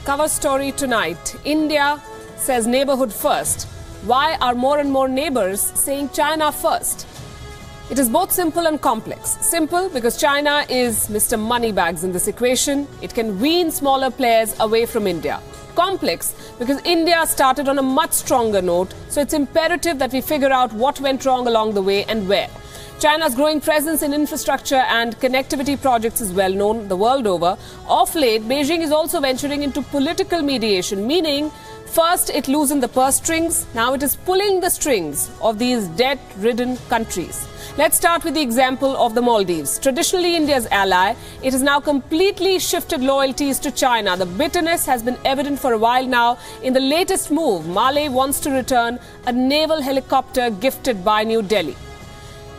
cover story tonight. India says neighborhood first. Why are more and more neighbors saying China first? It is both simple and complex. Simple because China is Mr. Moneybags in this equation. It can wean smaller players away from India. Complex because India started on a much stronger note, so it's imperative that we figure out what went wrong along the way and where. China's growing presence in infrastructure and connectivity projects is well known the world over. Of late, Beijing is also venturing into political mediation, meaning first it loosened the purse strings, now it is pulling the strings of these debt-ridden countries. Let's start with the example of the Maldives. Traditionally India's ally, it has now completely shifted loyalties to China. The bitterness has been evident for a while now. In the latest move, Malé wants to return a naval helicopter gifted by New Delhi.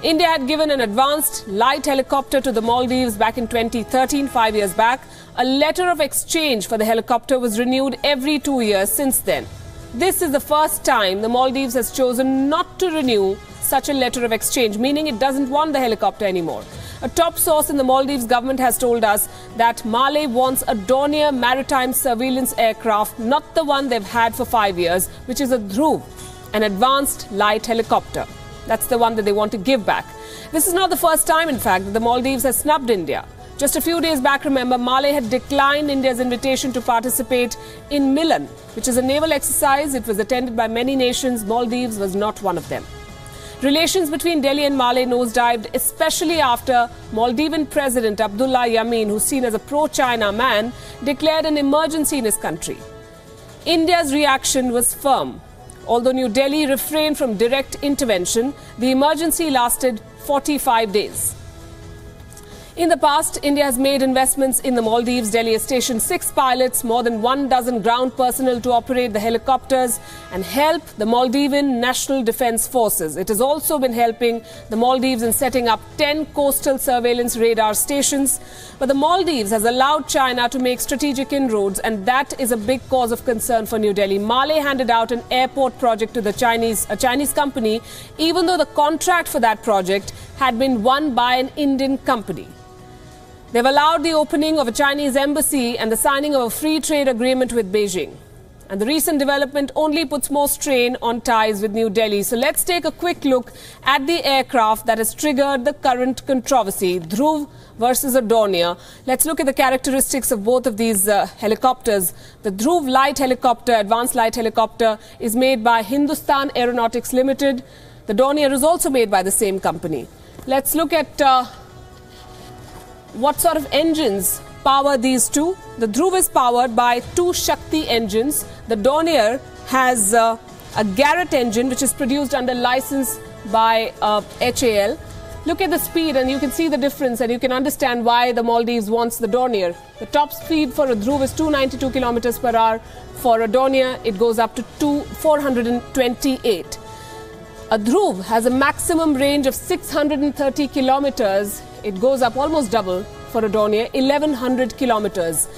India had given an advanced light helicopter to the Maldives back in 2013, 5 years back. A letter of exchange for the helicopter was renewed every 2 years since then. This is the first time the Maldives has chosen not to renew such a letter of exchange, meaning it doesn't want the helicopter anymore. A top source in the Maldives government has told us that Malé wants a Dornier maritime surveillance aircraft, not the one they've had for 5 years, which is a Dhruv, an advanced light helicopter. That's the one that they want to give back. This is not the first time, in fact, that the Maldives has snubbed India. Just a few days back, remember, Malé had declined India's invitation to participate in Milan, which is a naval exercise. It was attended by many nations. Maldives was not one of them. Relations between Delhi and Malé nosedived, especially after Maldivian President Abdullah Yameen, who's seen as a pro-China man, declared an emergency in his country. India's reaction was firm. Although New Delhi refrained from direct intervention, the emergency lasted 45 days. In the past, India has made investments in the Maldives. Delhi has stationed 6 pilots, more than 12 ground personnel to operate the helicopters and help the Maldivian National Defence Forces. It has also been helping the Maldives in setting up 10 coastal surveillance radar stations. But the Maldives has allowed China to make strategic inroads, and that is a big cause of concern for New Delhi. Malé handed out an airport project to a Chinese company, even though the contract for that project had been won by an Indian company. They've allowed the opening of a Chinese embassy and the signing of a free trade agreement with Beijing. And the recent development only puts more strain on ties with New Delhi. So let's take a quick look at the aircraft that has triggered the current controversy, Dhruv versus a Dornier. Let's look at the characteristics of both of these helicopters. The Dhruv light helicopter, advanced light helicopter, is made by Hindustan Aeronautics Limited. The Dornier is also made by the same company. Let's look at what sort of engines power these two. The Dhruv is powered by 2 Shakti engines. The Dornier has a Garrett engine which is produced under license by HAL. Look at the speed and you can see the difference, and you can understand why the Maldives wants the Dornier. The top speed for a Dhruv is 292 kilometers per hour. For a Dornier, it goes up to 428. A Dhruv has a maximum range of 630 kilometers. It goes up almost double for a Dornier, 1100 kilometers.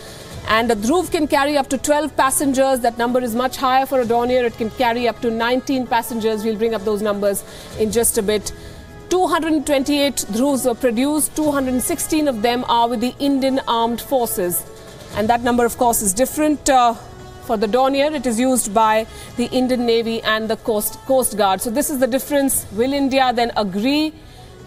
And a Dhruv can carry up to 12 passengers. That number is much higher for a Dornier. It can carry up to 19 passengers. We'll bring up those numbers in just a bit. 228 Dhruvs were produced. 216 of them are with the Indian Armed Forces. And that number, of course, is different. For the Dornier, it is used by the Indian Navy and the Coast Guard. So this is the difference. Will India then agree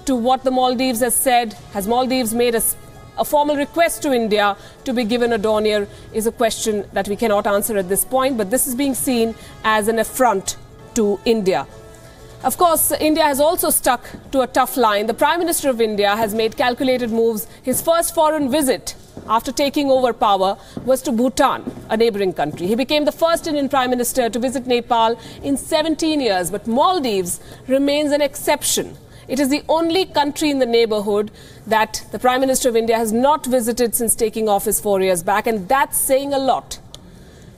to what the Maldives has said? Has Maldives made a formal request to India to be given a Dornier? Is a question that we cannot answer at this point, but this is being seen as an affront to India. Of course, India has also stuck to a tough line. The Prime Minister of India has made calculated moves. His first foreign visit after taking over power was to Bhutan, a neighboring country. He became the first Indian Prime Minister to visit Nepal in 17 years, but Maldives remains an exception. It is the only country in the neighborhood that the Prime Minister of India has not visited since taking office 4 years back, and that's saying a lot.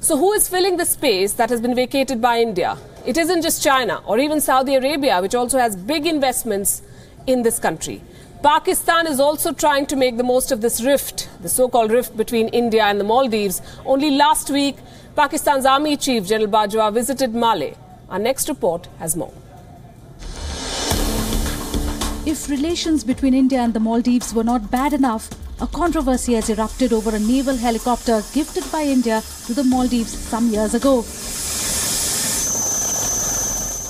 So who is filling the space that has been vacated by India? It isn't just China or even Saudi Arabia, which also has big investments in this country. Pakistan is also trying to make the most of this rift, the so-called rift between India and the Maldives. Only last week, Pakistan's Army Chief General Bajwa visited Malé. Our next report has more. If relations between India and the Maldives were not bad enough, A controversy has erupted over a naval helicopter gifted by India to the Maldives some years ago.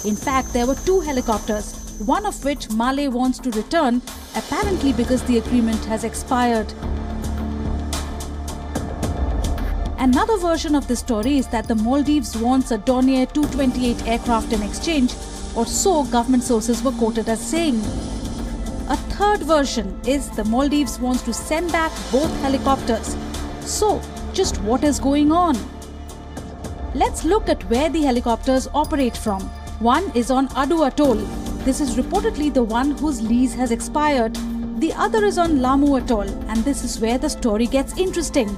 In fact, there were 2 helicopters, one of which Malé wants to return, apparently because the agreement has expired. Another version of the story is that the Maldives wants a Dornier 228 aircraft in exchange, or so government sources were quoted as saying. A third version is the Maldives wants to send back both helicopters. So, just what is going on? Let's look at where the helicopters operate from. One is on Adu Atoll. This is reportedly the one whose lease has expired. The other is on Lamu Atoll, and this is where the story gets interesting.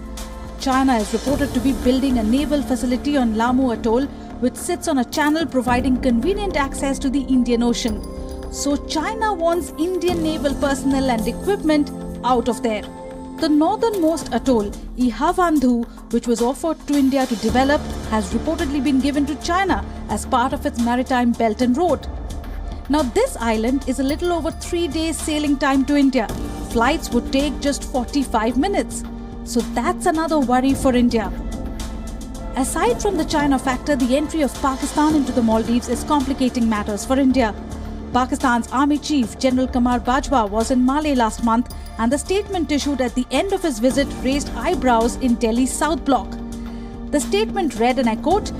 China is reported to be building a naval facility on Lamu Atoll, which sits on a channel providing convenient access to the Indian Ocean. So China wants Indian naval personnel and equipment out of there. The northernmost atoll, Ihavandhu, which was offered to India to develop, has reportedly been given to China as part of its maritime belt and road. Now this island is a little over 3 days sailing time to India. Flights would take just 45 minutes. So that's another worry for India. Aside from the China factor, the entry of Pakistan into the Maldives is complicating matters for India. Pakistan's Army Chief General Qamar Bajwa was in Malé last month, and the statement issued at the end of his visit raised eyebrows in Delhi's South Block. The statement read, and I quote,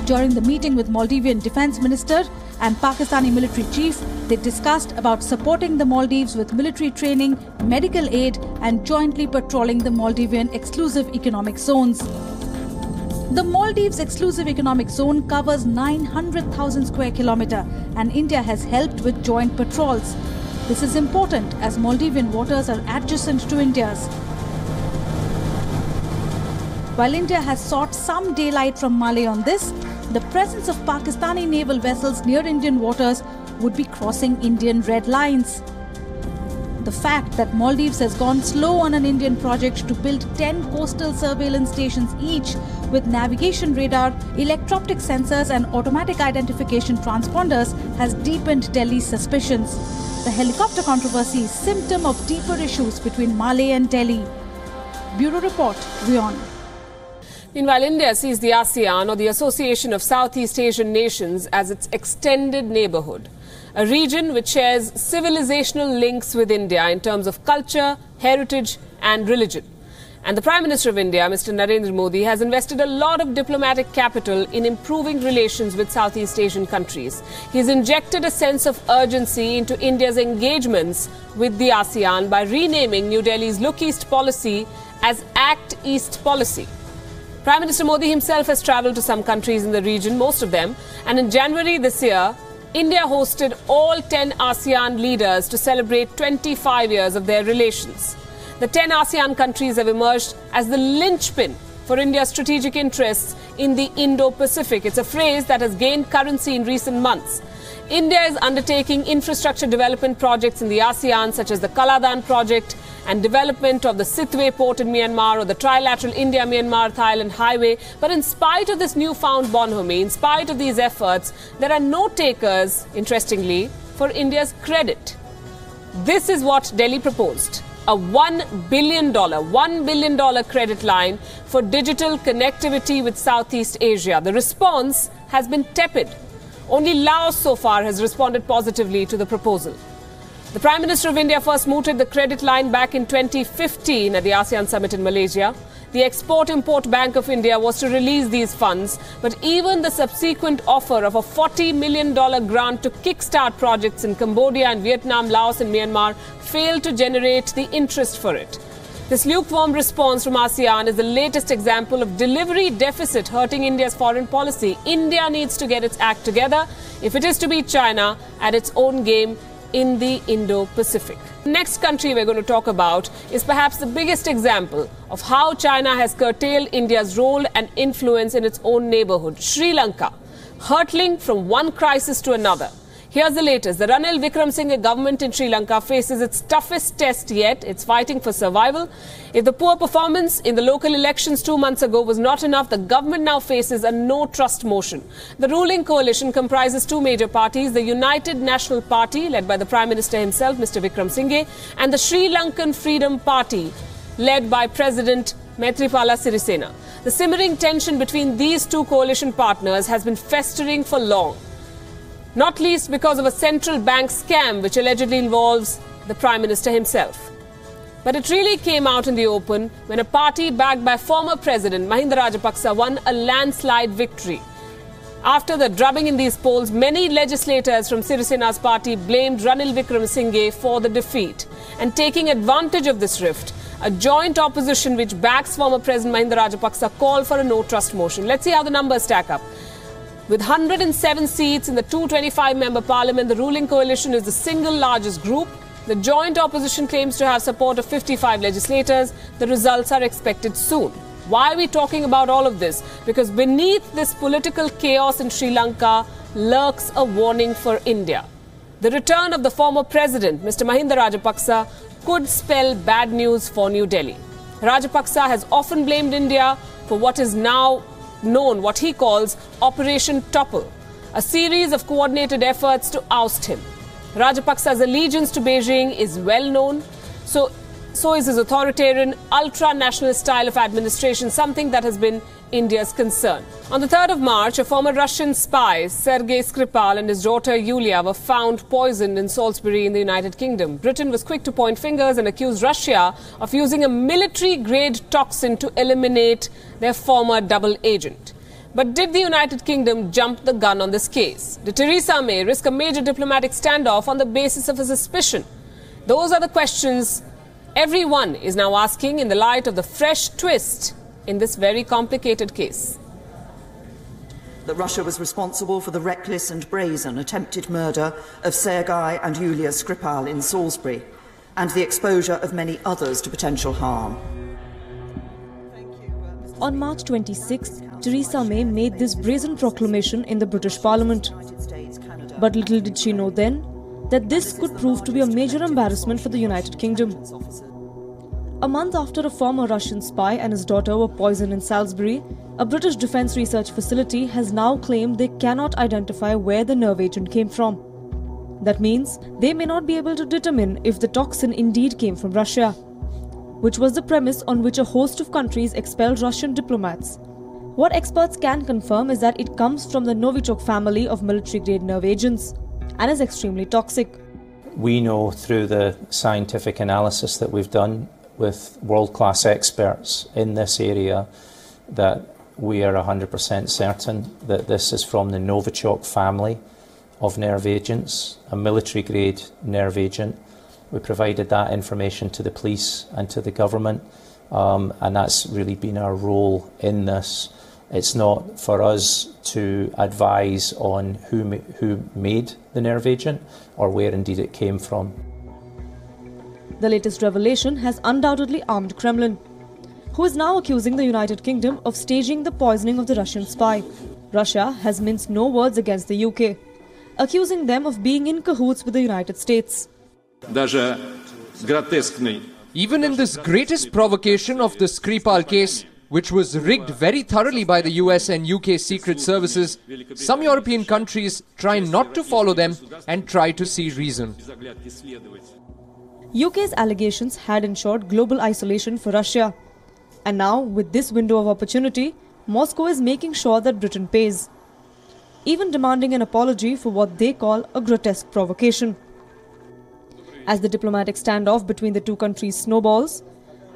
"During the meeting with Maldivian Defence Minister and Pakistani military chief, they discussed about supporting the Maldives with military training, medical aid and jointly patrolling the Maldivian exclusive economic zones." The Maldives exclusive economic zone covers 900,000 square kilometers, and India has helped with joint patrols. This is important as Maldivian waters are adjacent to India's. While India has sought some daylight from Malé on this, the presence of Pakistani naval vessels near Indian waters would be crossing Indian red lines. The fact that Maldives has gone slow on an Indian project to build 10 coastal surveillance stations each with navigation radar, electro-optic sensors and automatic identification transponders has deepened Delhi's suspicions. The helicopter controversy is a symptom of deeper issues between Malé and Delhi. Bureau Report, WION. Meanwhile, India sees the ASEAN, or the Association of Southeast Asian Nations, as its extended neighbourhood. A region which shares civilizational links with India in terms of culture, heritage and religion. And the Prime Minister of India, Mr. Narendra Modi, has invested a lot of diplomatic capital in improving relations with Southeast Asian countries. He's injected a sense of urgency into India's engagements with the ASEAN by renaming New Delhi's Look East policy as Act East policy. Prime Minister Modi himself has travelled to some countries in the region, most of them, and in January this year, India hosted all 10 ASEAN leaders to celebrate 25 years of their relations. The 10 ASEAN countries have emerged as the linchpin for India's strategic interests in the Indo-Pacific. It's a phrase that has gained currency in recent months. India is undertaking infrastructure development projects in the ASEAN, such as the Kaladan project and development of the Sitwe port in Myanmar or the trilateral India-Myanmar-Thailand highway. But in spite of this newfound bonhomie, in spite of these efforts, there are no takers, interestingly, for India's credit. This is what Delhi proposed: a $1 billion credit line for digital connectivity with Southeast Asia. The response has been tepid. Only Laos so far has responded positively to the proposal. The Prime Minister of India first mooted the credit line back in 2015 at the ASEAN summit in Malaysia. The Export-Import Bank of India was to release these funds, but even the subsequent offer of a $40 million grant to kickstart projects in Cambodia and Vietnam, Laos and Myanmar failed to generate the interest for it. This lukewarm response from ASEAN is the latest example of delivery deficit hurting India's foreign policy. India needs to get its act together if it is to beat China at its own game in the Indo-Pacific. The next country we're going to talk about is perhaps the biggest example of how China has curtailed India's role and influence in its own neighbourhood, Sri Lanka, hurtling from one crisis to another. Here's the latest. The Ranil Wickremesinghe government in Sri Lanka faces its toughest test yet. It's fighting for survival. If the poor performance in the local elections 2 months ago was not enough, the government now faces a no-trust motion. The ruling coalition comprises two major parties, the United National Party, led by the Prime Minister himself, Mr. Wickremesinghe, and the Sri Lankan Freedom Party, led by President Maithripala Sirisena. The simmering tension between these two coalition partners has been festering for long, not least because of a central bank scam which allegedly involves the Prime Minister himself. But it really came out in the open when a party backed by former President Mahinda Rajapaksa won a landslide victory. After the drubbing in these polls, many legislators from Sirisena's party blamed Ranil Wickremesinghe for the defeat. And taking advantage of this rift, a joint opposition which backs former President Mahinda Rajapaksa called for a no-trust motion. Let's see how the numbers stack up. With 107 seats in the 225-member parliament, the ruling coalition is the single largest group. The joint opposition claims to have support of 55 legislators. The results are expected soon. Why are we talking about all of this? Because beneath this political chaos in Sri Lanka lurks a warning for India. The return of the former president, Mr. Mahinda Rajapaksa, could spell bad news for New Delhi. Rajapaksa has often blamed India for what is now known, what he calls Operation Topple, a series of coordinated efforts to oust him. Rajapaksa's allegiance to Beijing is well known, so is his authoritarian, ultra-nationalist style of administration, something that has been India's concern. On the 3rd of March, a former Russian spy, Sergei Skripal, and his daughter Yulia were found poisoned in Salisbury in the United Kingdom. Britain was quick to point fingers and accuse Russia of using a military-grade toxin to eliminate their former double agent. But did the United Kingdom jump the gun on this case? Did Theresa May risk a major diplomatic standoff on the basis of a suspicion? Those are the questions everyone is now asking in the light of the fresh twist in this very complicated case. That Russia was responsible for the reckless and brazen attempted murder of Sergei and Yulia Skripal in Salisbury and the exposure of many others to potential harm. On March 26, Theresa May made this brazen proclamation in the British Parliament. But little did she know then that this could prove to be a major embarrassment for the United Kingdom. A month after a former Russian spy and his daughter were poisoned in Salisbury, a British defence research facility has now claimed they cannot identify where the nerve agent came from. That means they may not be able to determine if the toxin indeed came from Russia, which was the premise on which a host of countries expelled Russian diplomats. What experts can confirm is that it comes from the Novichok family of military-grade nerve agents and is extremely toxic. We know through the scientific analysis that we've done with world-class experts in this area that we are 100% certain that this is from the Novichok family of nerve agents, a military-grade nerve agent. We provided that information to the police and to the government, and that's really been our role in this. It's not for us to advise on who made the nerve agent or where indeed it came from. The latest revelation has undoubtedly armed Kremlin, who is now accusing the United Kingdom of staging the poisoning of the Russian spy. Russia has minced no words against the UK, accusing them of being in cahoots with the United States. Even in this greatest provocation of the Skripal case, which was rigged very thoroughly by the US and UK secret services, some European countries try not to follow them and try to see reason. UK's allegations had ensured global isolation for Russia. And now, with this window of opportunity, Moscow is making sure that Britain pays, even demanding an apology for what they call a grotesque provocation. As the diplomatic standoff between the two countries snowballs,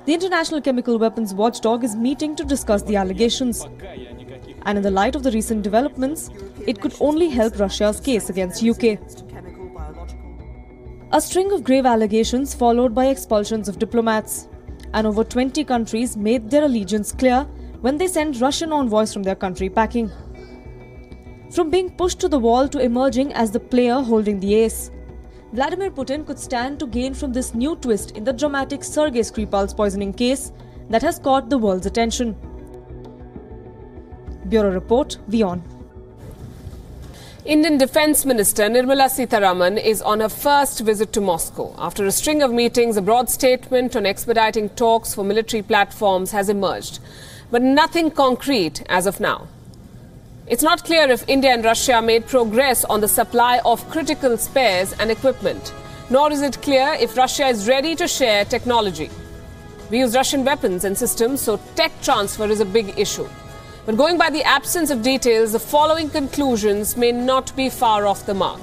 the International Chemical Weapons Watchdog is meeting to discuss the allegations. And in the light of the recent developments, it could only help Russia's case against UK. A string of grave allegations followed by expulsions of diplomats, and over 20 countries made their allegiance clear when they sent Russian envoys from their country packing. From being pushed to the wall to emerging as the player holding the ace, Vladimir Putin could stand to gain from this new twist in the dramatic Sergei Skripal's poisoning case that has caught the world's attention. Bureau Report, WION. Indian Defence Minister Nirmala Sitharaman is on her first visit to Moscow. After a string of meetings, a broad statement on expediting talks for military platforms has emerged, but nothing concrete as of now. It's not clear if India and Russia made progress on the supply of critical spares and equipment, nor is it clear if Russia is ready to share technology. We use Russian weapons and systems, so tech transfer is a big issue. But going by the absence of details, the following conclusions may not be far off the mark.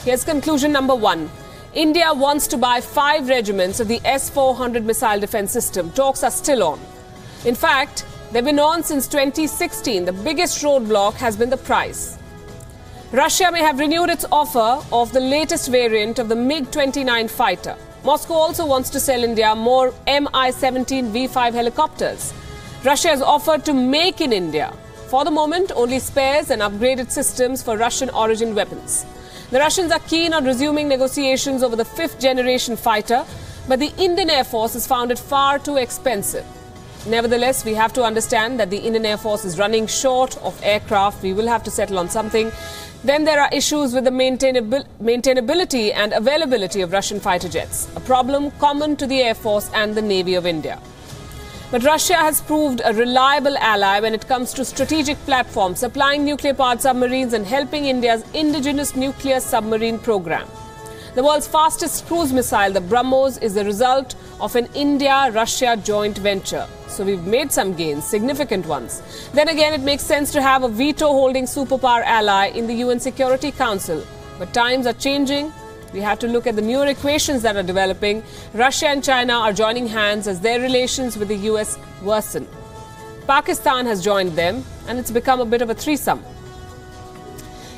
Here's conclusion number 1. India wants to buy 5 regiments of the S-400 missile defense system. Talks are still on. In fact, they've been on since 2016. The biggest roadblock has been the price. Russia may have renewed its offer of the latest variant of the MiG-29 fighter. Moscow also wants to sell India more Mi-17 V5 helicopters. Russia has offered to make in India, for the moment, only spares and upgraded systems for Russian-origin weapons. The Russians are keen on resuming negotiations over the 5th generation fighter, but the Indian Air Force has found it far too expensive. Nevertheless, we have to understand that the Indian Air Force is running short of aircraft. We will have to settle on something. Then there are issues with the maintainability and availability of Russian fighter jets, a problem common to the Air Force and the Navy of India. But Russia has proved a reliable ally when it comes to strategic platforms, supplying nuclear-powered submarines and helping India's indigenous nuclear submarine program. The world's fastest cruise missile, the BrahMos, is the result of an India-Russia joint venture. So we've made some gains, significant ones. Then again, it makes sense to have a veto-holding superpower ally in the UN Security Council. But times are changing. We have to look at the newer equations that are developing. Russia and China are joining hands as their relations with the US worsen. Pakistan has joined them, and it's become a bit of a threesome.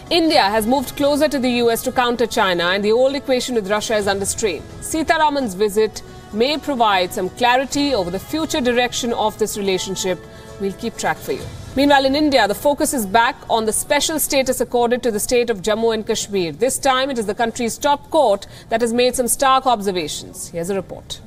India has moved closer to the US to counter China, and the old equation with Russia is under strain. Sitharaman's visit may provide some clarity over the future direction of this relationship. We'll keep track for you. Meanwhile, in India, the focus is back on the special status accorded to the state of Jammu and Kashmir. This time, it is the country's top court that has made some stark observations. Here's a report.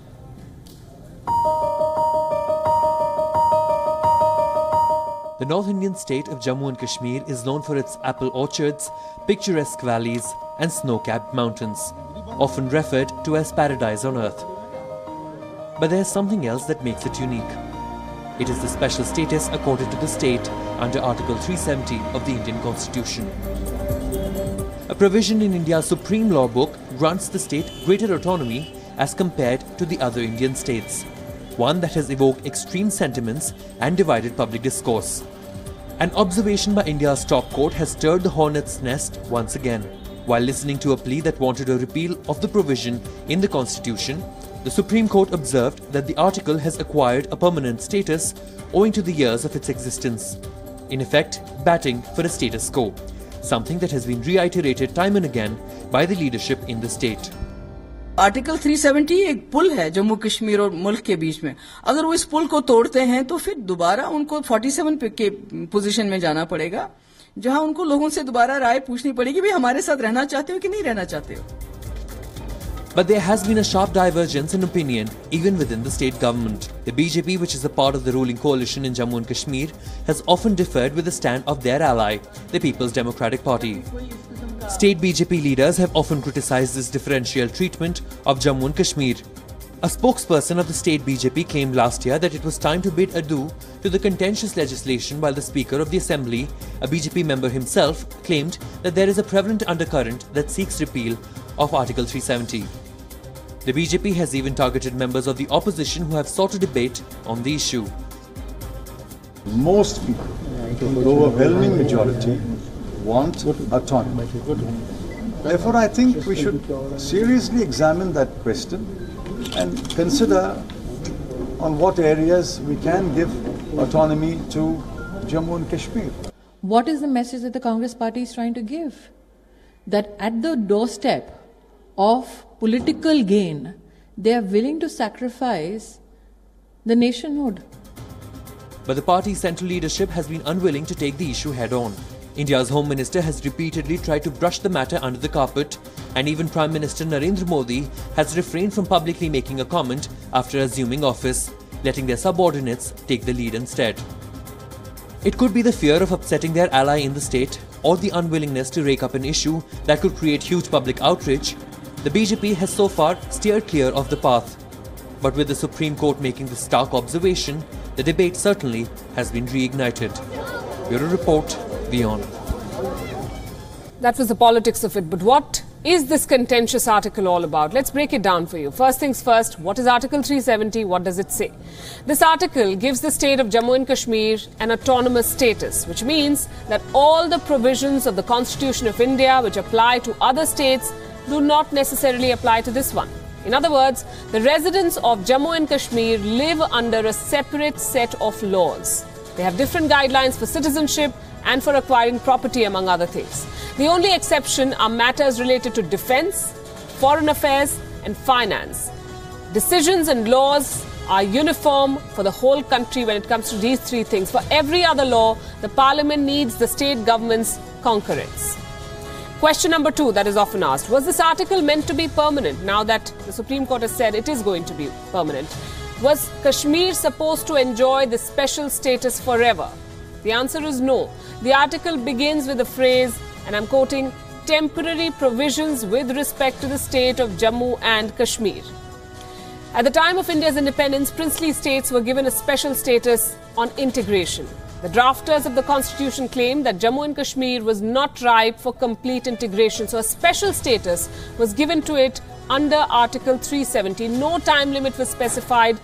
The North Indian state of Jammu and Kashmir is known for its apple orchards, picturesque valleys and snow-capped mountains, often referred to as paradise on earth. But there's something else that makes it unique. It is the special status accorded to the state under Article 370 of the Indian Constitution. A provision in India's Supreme Law Book grants the state greater autonomy as compared to the other Indian states, one that has evoked extreme sentiments and divided public discourse. An observation by India's top court has stirred the hornet's nest once again. While listening to a plea that wanted a repeal of the provision in the Constitution, the Supreme Court observed that the article has acquired a permanent status owing to the years of its existence, in effect batting for a status quo, something that has been reiterated time and again by the leadership in the state. Article 370 एक पुल है जम्मू कश्मीर और मुल्क के बीच में। अगर वो इस पुल को तोड़ते हैं तो फिर दोबारा उनको 47 के पोजीशन में जाना पड़ेगा, जहां उनको लोगों से दोबारा राय पूछनी पड़ेगी, भाई हमारे साथ रहना चाहते हो कि नहीं रहना चाहते हो। But there has been a sharp divergence in opinion even within the state government. The BJP, which is a part of the ruling coalition in Jammu and Kashmir, has often differed with the stand of their ally, the People's Democratic Party. State BJP leaders have often criticized this differential treatment of Jammu and Kashmir. A spokesperson of the state BJP claimed last year that it was time to bid adieu to the contentious legislation, while the Speaker of the Assembly, a BJP member himself, claimed that there is a prevalent undercurrent that seeks repeal of Article 370. The BJP has even targeted members of the opposition who have sought a debate on the issue. Most people, the overwhelming majority, want autonomy. Therefore, I think we should seriously examine that question and consider on what areas we can give autonomy to Jammu and Kashmir. What is the message that the Congress party is trying to give? That at the doorstep of political gain, they are willing to sacrifice the nationhood. But the party's central leadership has been unwilling to take the issue head-on. India's Home Minister has repeatedly tried to brush the matter under the carpet, and even Prime Minister Narendra Modi has refrained from publicly making a comment after assuming office, letting their subordinates take the lead instead. It could be the fear of upsetting their ally in the state, or the unwillingness to rake up an issue that could create huge public outrage, the BJP has so far steered clear of the path. But with the Supreme Court making this stark observation, the debate certainly has been reignited. Bureau Report, WION. That was the politics of it. But what is this contentious article all about? Let's break it down for you. First things first, what is Article 370? What does it say? This article gives the state of Jammu and Kashmir an autonomous status, which means that all the provisions of the Constitution of India which apply to other states do not necessarily apply to this one. In other words, the residents of Jammu and Kashmir live under a separate set of laws. They have different guidelines for citizenship and for acquiring property, among other things. The only exception are matters related to defense, foreign affairs and finance. Decisions and laws are uniform for the whole country when it comes to these three things. For every other law, the parliament needs the state government's concurrence. Question number 2 that is often asked, was this article meant to be permanent now that the Supreme Court has said it is going to be permanent? Was Kashmir supposed to enjoy this special status forever? The answer is no. The article begins with the phrase, and I'm quoting, temporary provisions with respect to the state of Jammu and Kashmir. At the time of India's independence, princely states were given a special status on integration. The drafters of the constitution claimed that Jammu and Kashmir was not ripe for complete integration, so a special status was given to it under Article 370. No time limit was specified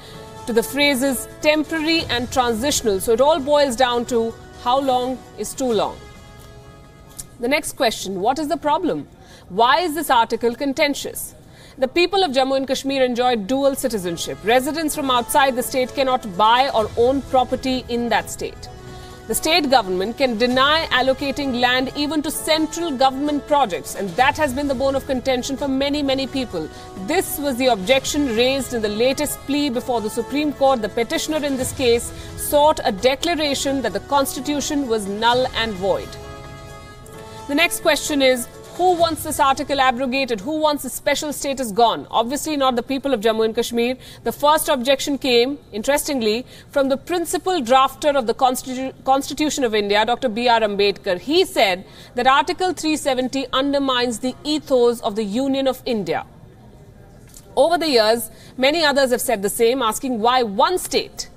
to the phrases temporary and transitional, so it all boils down to how long is too long. The next question, what is the problem? Why is this article contentious? The people of Jammu and Kashmir enjoy dual citizenship. Residents from outside the state cannot buy or own property in that state. The state government can deny allocating land even to central government projects, and that has been the bone of contention for many, many people. This was the objection raised in the latest plea before the Supreme Court. The petitioner in this case sought a declaration that the constitution was null and void. The next question is, who wants this article abrogated? Who wants the special status gone? Obviously not the people of Jammu and Kashmir. The first objection came, interestingly, from the principal drafter of the Constitution of India, Dr. B.R. Ambedkar. He said that Article 370 undermines the ethos of the Union of India. Over the years, many others have said the same, asking why one state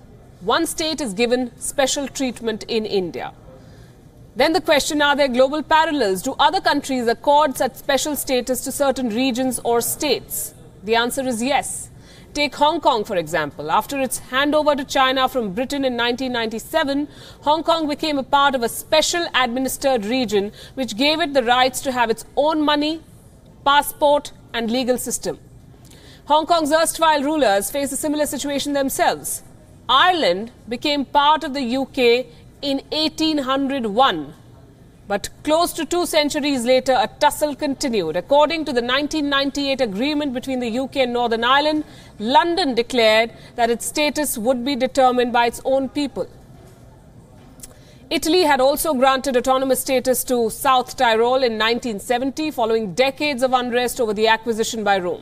is given special treatment in India. Then the question, are there global parallels? Do other countries accord such special status to certain regions or states? The answer is yes. Take Hong Kong, for example. After its handover to China from Britain in 1997, Hong Kong became a part of a special administered region which gave it the rights to have its own money, passport and legal system. Hong Kong's erstwhile rulers faced a similar situation themselves. Ireland became part of the UK in 1801. But close to 2 centuries later, a tussle continued. According to the 1998 agreement between the UK and Northern Ireland, London declared that its status would be determined by its own people. Italy had also granted autonomous status to South Tyrol in 1970, following decades of unrest over the acquisition by Rome.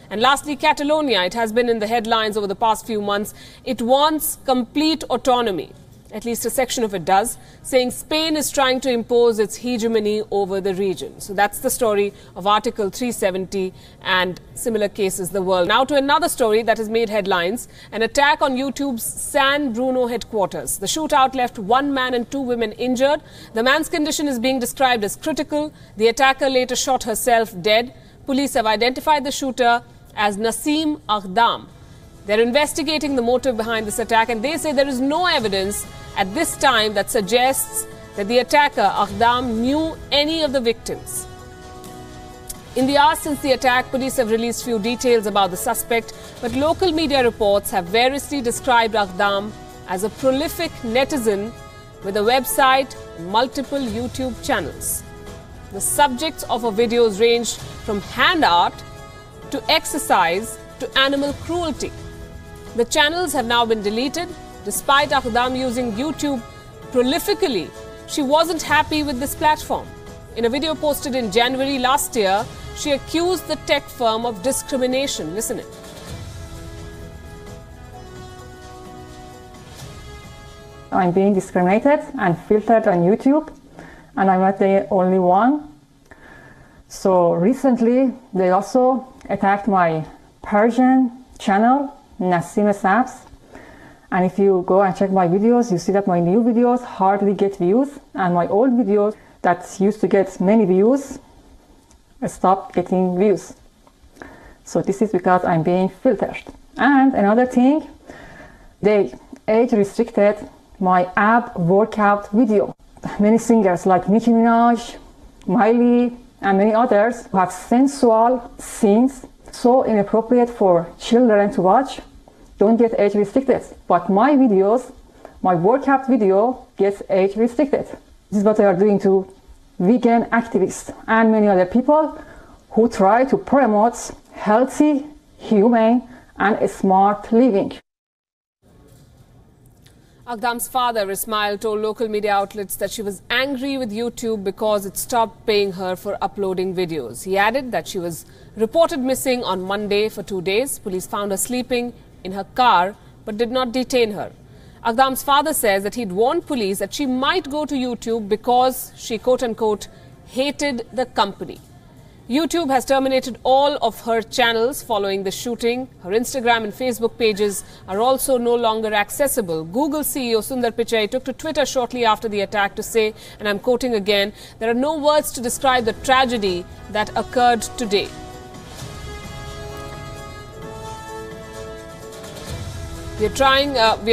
And lastly, Catalonia. It has been in the headlines over the past few months. It wants complete autonomy. At least a section of it does, saying Spain is trying to impose its hegemony over the region. So that's the story of Article 370 and similar cases the world. Now to another story that has made headlines, an attack on YouTube's San Bruno headquarters. The shootout left 1 man and 2 women injured. The man's condition is being described as critical. The attacker later shot herself dead. Police have identified the shooter as Naseem Aghdam. They're investigating the motive behind this attack, and they say there is no evidence at this time that suggests that the attacker, Aghdam, knew any of the victims. In the hours since the attack, police have released few details about the suspect, but local media reports have variously described Aghdam as a prolific netizen with a website and multiple YouTube channels. The subjects of her videos ranged from hand art to exercise to animal cruelty. The channels have now been deleted. Despite Aghdam using YouTube prolifically, she wasn't happy with this platform. In a video posted in January last year, she accused the tech firm of discrimination. Listen in. I'm being discriminated and filtered on YouTube. and I'm not the only one. So recently, they also attacked my Persian channel, Nasim Sabs. And if you go and check my videos, you see that my new videos hardly get views, and my old videos that used to get many views stopped getting views. So this is because I'm being filtered. And another thing, they age restricted my ab workout video. Many singers like Nicki Minaj, Miley, and many others have sensual scenes so inappropriate for children to watch, don't get age restricted. But my videos, my workout video gets age restricted. This is what they are doing to vegan activists and many other people who try to promote healthy, humane, and smart living. Akdam's father, Ismail, told local media outlets that she was angry with YouTube because it stopped paying her for uploading videos. He added that she was reported missing on Monday for 2 days. Police found her sleeping in her car but did not detain her. Akdam's father says that he'd warned police that she might go to YouTube because she, quote-unquote, hated the company. YouTube has terminated all of her channels following the shooting. Her Instagram and Facebook pages are also no longer accessible. Google CEO Sundar Pichai took to Twitter shortly after the attack to say, and I'm quoting again, "There are no words to describe the tragedy that occurred today." We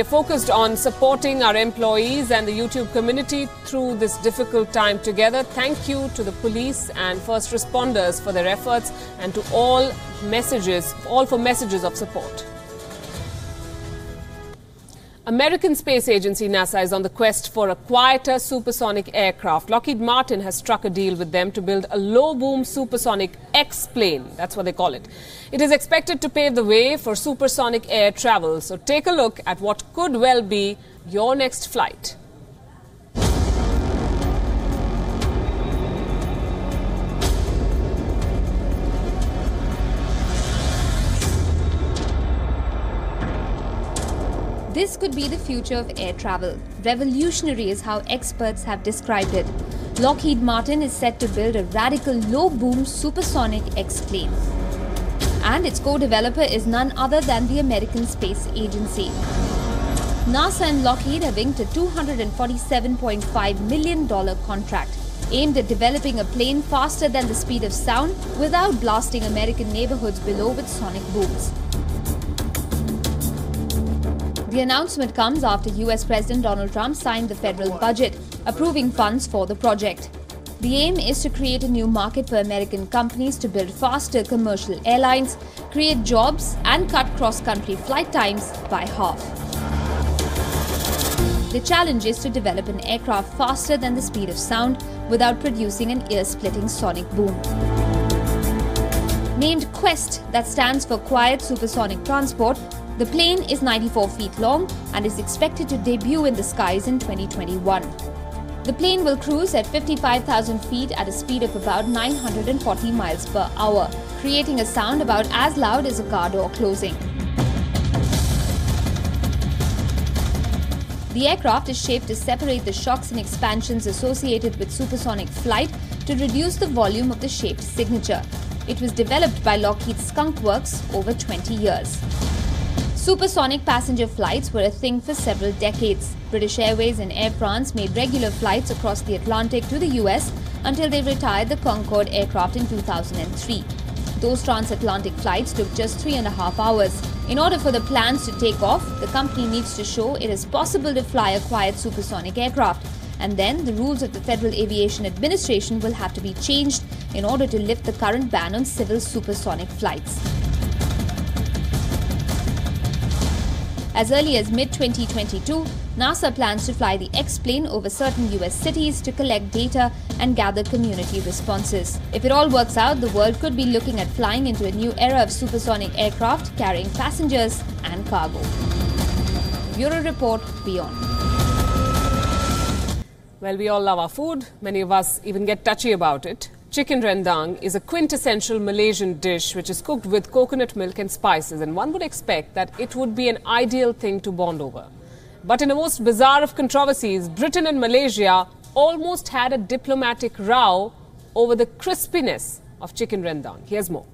are focused on supporting our employees and the YouTube community through this difficult time together. Thank you to the police and first responders for their efforts, and to all for messages of support. American space agency NASA is on the quest for a quieter supersonic aircraft. Lockheed Martin has struck a deal with them to build a low-boom supersonic X-plane. That's what they call it. It is expected to pave the way for supersonic air travel. So take a look at what could well be your next flight. This could be the future of air travel. Revolutionary is how experts have described it. Lockheed Martin is set to build a radical low-boom supersonic X-plane. And its co-developer is none other than the American Space Agency. NASA and Lockheed have inked a $247.5 million contract aimed at developing a plane faster than the speed of sound without blasting American neighborhoods below with sonic booms. The announcement comes after US President Donald Trump signed the federal budget, approving funds for the project. The aim is to create a new market for American companies to build faster commercial airlines, create jobs, and cut cross-country flight times by half. The challenge is to develop an aircraft faster than the speed of sound without producing an ear-splitting sonic boom. Named Quest, that stands for Quiet Supersonic Transport, the plane is 94 feet long and is expected to debut in the skies in 2021. The plane will cruise at 55,000 feet at a speed of about 940 miles per hour, creating a sound about as loud as a car door closing. The aircraft is shaped to separate the shocks and expansions associated with supersonic flight to reduce the volume of the shaped signature. It was developed by Lockheed's Skunk Works over 20 years. Supersonic passenger flights were a thing for several decades. British Airways and Air France made regular flights across the Atlantic to the US until they retired the Concorde aircraft in 2003. Those transatlantic flights took just 3.5 hours. In order for the plans to take off, the company needs to show it is possible to fly a quiet supersonic aircraft. And then the rules of the Federal Aviation Administration will have to be changed in order to lift the current ban on civil supersonic flights. As early as mid-2022, NASA plans to fly the X-plane over certain US cities to collect data and gather community responses. If it all works out, the world could be looking at flying into a new era of supersonic aircraft carrying passengers and cargo. Bureau Report, WION. Well, we all love our food. Many of us even get touchy about it. Chicken rendang is a quintessential Malaysian dish which is cooked with coconut milk and spices, and one would expect that it would be an ideal thing to bond over. But in a most bizarre of controversies, Britain and Malaysia almost had a diplomatic row over the crispiness of chicken rendang. Here's more.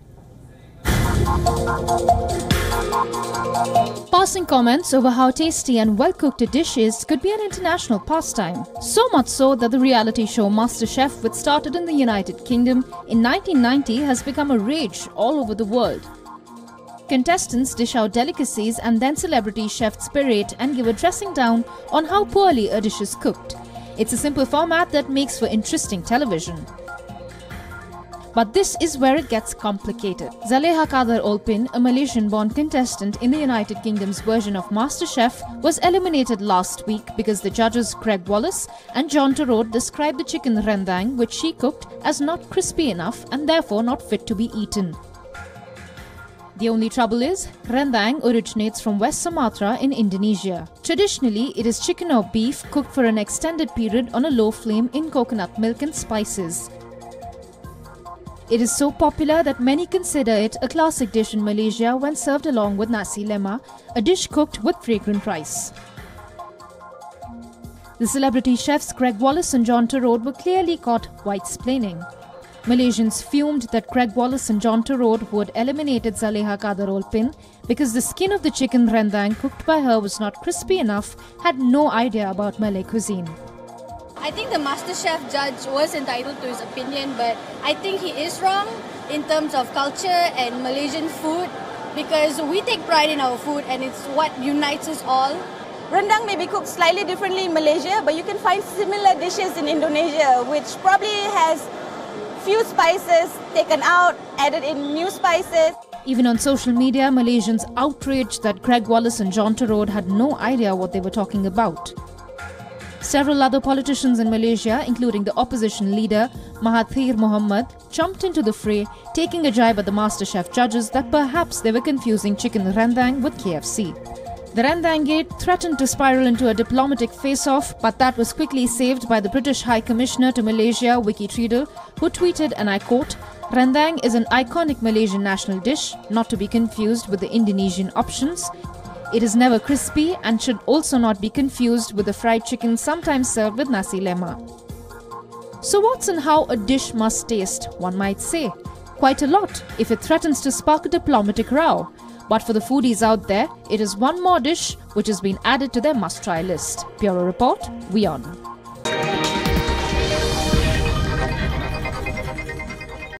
Passing comments over how tasty and well-cooked a dish is could be an international pastime. So much so that the reality show MasterChef, which started in the United Kingdom in 1990, has become a rage all over the world. Contestants dish out delicacies and then celebrity chefs berate and give a dressing down on how poorly a dish is cooked. It's a simple format that makes for interesting television. But this is where it gets complicated. Zaleha Kadar Olpin, a Malaysian-born contestant in the United Kingdom's version of MasterChef, was eliminated last week because the judges Greg Wallace and John Turod described the chicken rendang, which she cooked, as not crispy enough and therefore not fit to be eaten. The only trouble is, rendang originates from West Sumatra in Indonesia. Traditionally, it is chicken or beef cooked for an extended period on a low flame in coconut milk and spices. It is so popular that many consider it a classic dish in Malaysia when served along with nasi lemak, a dish cooked with fragrant rice. The celebrity chefs Greg Wallace and John Turod were clearly caught white-splaining. Malaysians fumed that Greg Wallace and John Turod, who had eliminated Zaleha Kadar Olpin because the skin of the chicken rendang cooked by her was not crispy enough, had no idea about Malay cuisine. I think the MasterChef judge was entitled to his opinion, but I think he is wrong in terms of culture and Malaysian food, because we take pride in our food and it's what unites us all. Rendang may be cooked slightly differently in Malaysia, but you can find similar dishes in Indonesia, which probably has few spices taken out, added in new spices. Even on social media, Malaysians outraged that Greg Wallace and John Turod had no idea what they were talking about. Several other politicians in Malaysia, including the opposition leader Mahathir Mohamad, jumped into the fray, taking a jibe at the MasterChef judges that perhaps they were confusing chicken rendang with KFC. The Rendang Gate threatened to spiral into a diplomatic face-off, but that was quickly saved by the British High Commissioner to Malaysia, Vicky Treadle, who tweeted, and I quote, "Rendang is an iconic Malaysian national dish, not to be confused with the Indonesian options. It is never crispy and should also not be confused with the fried chicken sometimes served with nasi lemak." So what's in how a dish must taste, one might say? Quite a lot, if it threatens to spark a diplomatic row. But for the foodies out there, it is one more dish which has been added to their must-try list. Bureau Report, WION.